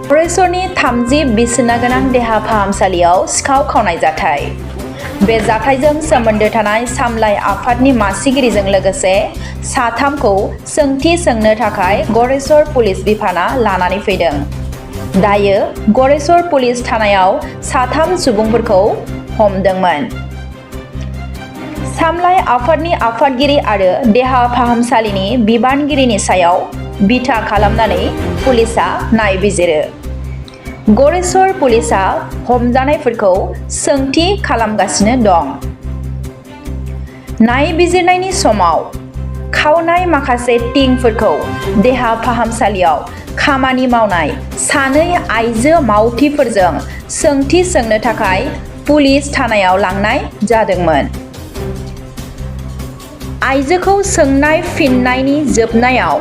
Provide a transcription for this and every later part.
गरेसरनि 30 बिसोना गोनां देहा फाहामसालियाव सिखाव खावनाय जाथाय। बे जाथायजों सोमोन्दो थानाय सामलाय आफादनि मासिगिरिजों लोगोसे साथामखौ सोंथि सोंनो थाखाय गरेसर पुलिस बिफाना लानानै फैदों। दायो गरेसर पुलिस थानायाव साथाम सुबुंफोरखौ हमदोंमोन। सामलाय आफादनि आफादगिरि आरो देहा फाहामसालिनि बिबानगिरिनि सायाव बिथा खालामनानै पुलिसआ नायबिजिरो। गरेसर पुलिसआ हमजानायफोरखौ सोंथि खालामगासिनो दं। नायबिजिरनायनि समाव खावनाय माखासे थिंफोरखौ देहा फाहामसालियाव खामानि मावनाय सानै आइजो मावथिफोरजों सोंथि सोंनो थाखाय पुलिस थानायाव लांनाय जादोंमोन। आइजोखौ सोंनाय फिननायनि जोबनायाव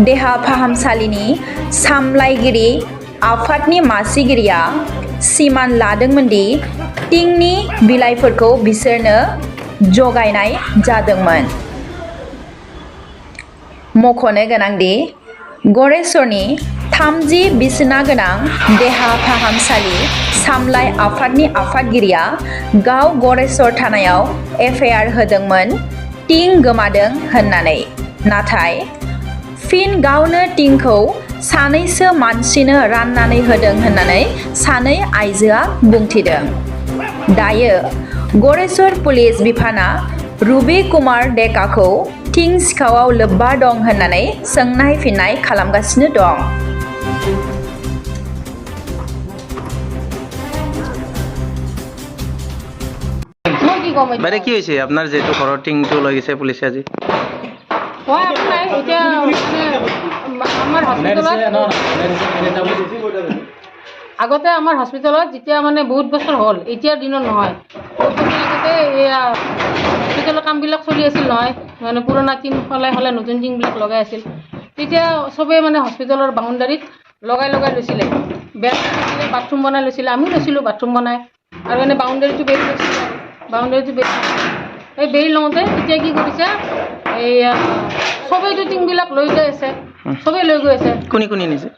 देहा फाहामसालिनि सामलायगिरि आफादनि मासिगिरिया सिमान लादोंमोन दि थिंनि बिलाइफोरखौ बिसोरनो जगायनाय जादोंमोन। मख'नो गोनांदि गरेसरनि 30 बिसोना गोनां देहा फाहामसालि सामलाय आफादनि आफादगिरिया गाव गरेसर थानायाव एफआइआर होदोंमोन थिं गोमादों होननानै। नाथाय फिन गावनो थिंखौ सानैसो मानसिनो राननानै होदों होननानै सानै आइजोआ बुंथिदों। दायो गरेसर पुलिस बिफाना रुबि कुमार डेकाखौ थिं सिखावआव लोब्बा दं होननानै सोंनाय फिननाय खालामगासिनो दं। বাইরে কি হয়েছে আপনার যেহেতু ঘরের টিংটো লৈ গৈছে পুলিশে আজি আগতে আমাৰ হস্পিটেলত যেতিয়া মানে বহুত বছৰ হ'ল, এতিয়াৰ দিনত নহয়, বহুত বছৰ আগতে এয়া হস্পিটেলৰ কামবিলাক চলি আছিল নহয়, মানে পুৰণা টিং সলাই সলাই নতুন টিংবিলাক লগাই আছিল। তেতিয়া চবেই মানে হস্পিটেলৰ বাউণ্ডাৰীত লগাই লৈছিলে, বেৰ লৈছিলে, বাথৰুম বনাই লৈছিলে, আমিও লৈছিলোঁ বাথৰুম বনাই, আৰু মানে বাউণ্ডাৰীটো বেৰি লৈছিলে। এই বেৰি লওঁতে এতিয়া কি কৰিছে, এইয়া চবেইতো টিংবিলাক লৈ গৈ আছে, চবেই লৈ গৈ আছে। কোনি কোনি নিছে?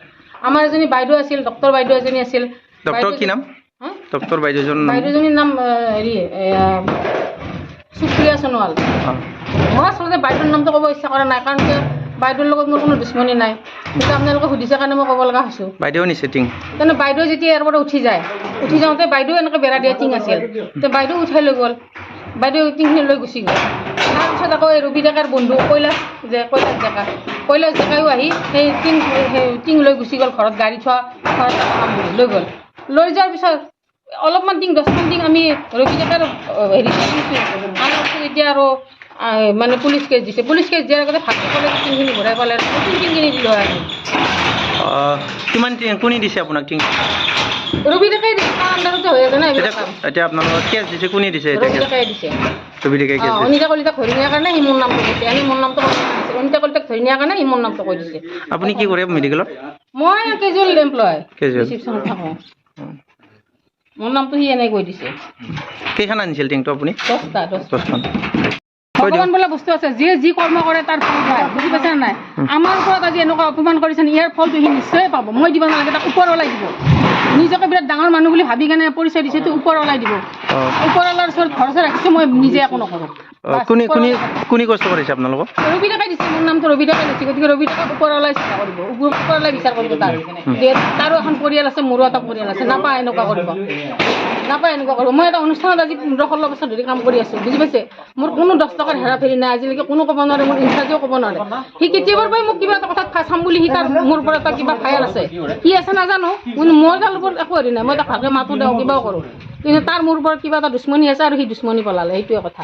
আমাৰ এজনী বাইদেউ আছিল, ডক্টৰ বাইদেউ এজনী আছিল। ডক্টৰ কি নাম? ডক্টৰ বাইদেউজনীৰ নাম হেৰি সুপ্ৰিয়া সোণোৱাল। মই আচলতে বাইদেউৰ নামটো ক'ব ইচ্ছা কৰা নাই, কাৰণ বাইদেউৰ লগত মোৰ কোনো দুশ্মনী নাই, কিন্তু আপোনালোকে সুধিছে কাৰণে মই ক'ব লগা হৈছোঁ। বাইদেউ নিছে টিং? তাৰমানে বাইদেউ যেতিয়া ইয়াৰ পৰা উঠি যাওঁতে বাইদেউ এনেকৈ বেৰা দিয়া টিং আছিল, তো বাইদেউ উঠাই লৈ গ'ল, বাইদেউ টিংখিনি লৈ গুচি গ'ল। তাৰপিছত আকৌ এই ৰবি ডেকাৰ বন্ধু কৈলাশ ডেকাইও আহি সেই টিং লৈ গুচি গ'ল, ঘৰত গাড়ী থোৱা ঘৰত লৈ গ'ল। লৈ যোৱাৰ পিছত অলপমান টিং 10মান টিং আমি ৰবি ডেকাৰ হেৰি দিছোঁ, আৰু এতিয়া আৰু মানে পুলিচ কেছ দিছে। পুলিচ কেছ দিয়াৰ আগতে ভালকৈ ক'লে টিংখিনি ঘূৰাই পালে, নতুন টিংখিনি দিলোঁ আৰু। কিমান কোনি দিছে আপোনাক টিং? ৰবি ডেকাই দিছে, তাৰ আণ্ডাৰতে হৈ আছে না এইবিলাক কাম। এতিয়া আপোনালোকৰ কেছ দিছে, কোনি দিছে? ৰবি ডেকাই দিছে। ৰবি ডেকাই কেছ দিছে। অনিতা কলিতাক ধৰি নিয়াৰ কাৰণে সি মোৰ নামটো কৈছে, আমি মোৰ নামটো কৈ দিছে। অনিতা কলিতাক ধৰি নিয়াৰ কাৰণে সি মোৰ নামটো কৈ দিছে। আপুনি কি কৰে মেডিকেলত? মই কেজুৱেল এমপ্লয়, কেজুৱেল ৰিচিপশ্যনত থাকোঁ। মোৰ নামটো সি এনেই কৈ দিছে। কেইখন আনিছিল টিংটো আপুনি? 10খন। ভগৱান বোলা বস্তু আছে, যিয়ে যি কৰ্ম কৰে তাৰ ফল পায়, বুজি পাইছে নাই? আমাৰ ওপৰত আজি এনেকুৱা অপমান কৰিছে, ইয়াৰ ফলটো সি নিশ্চয় পাব। মই দিব নালাগে, তাক ওপৰ ওলাই দিব। নিজকে বিৰাট ডাঙৰ মানুহ বুলি ভাবি কেনে পৰিচয় দিছে, তো ওপৰ ওলাই দিব। ওপৰৱালাৰ ওচৰত ভৰসা ৰাখিছোঁ, মই নিজে একো নকৰোঁ। কোনে কষ্ট কৰিছে আপোনালোকক? ৰবি ডেকাই দিছে, মোৰ নামটো ৰবি ডেকাই দিছে, গতিকে ৰবি ডেকাক ওপৰ ওলাই চিন্তা কৰিব, ওপৰ ওলাই বিচাৰ কৰিব। তাৰো এখন পৰিয়াল আছে, মোৰো এটা পৰিয়াল আছে, নাপায় এনেকুৱা কৰিব। মই এটা অনুষ্ঠানত আজি 15-16 বছৰ ধৰি কাম কৰি আছোঁ, বুজি পাইছে? মোৰ কোনো 10 টকাৰ হেৰাফেৰি নাই, আজিলৈকে কোনো ক'ব নোৱাৰে, মোৰ ইনচাৰ্জেও ক'ব নোৱাৰে। সি কেতিয়াবাৰ পৰাই মোক কিবা এটা কথাত চাম বুলি সি তাৰ মোৰ পৰা এটা কিবা ফায়াল আছে, কি আছে নাজানো, কিন্তু মই তাৰ ওপৰত একো হেৰি নাই, মই তাক ভালকৈ মাতো দিওঁ, কিবাও কৰোঁ, কিন্তু তাৰ মোৰ ওপৰত কিবা এটা দুশ্মনী আছে, আৰু সি দুশ্মনী পলালে, সেইটোৱে কথা।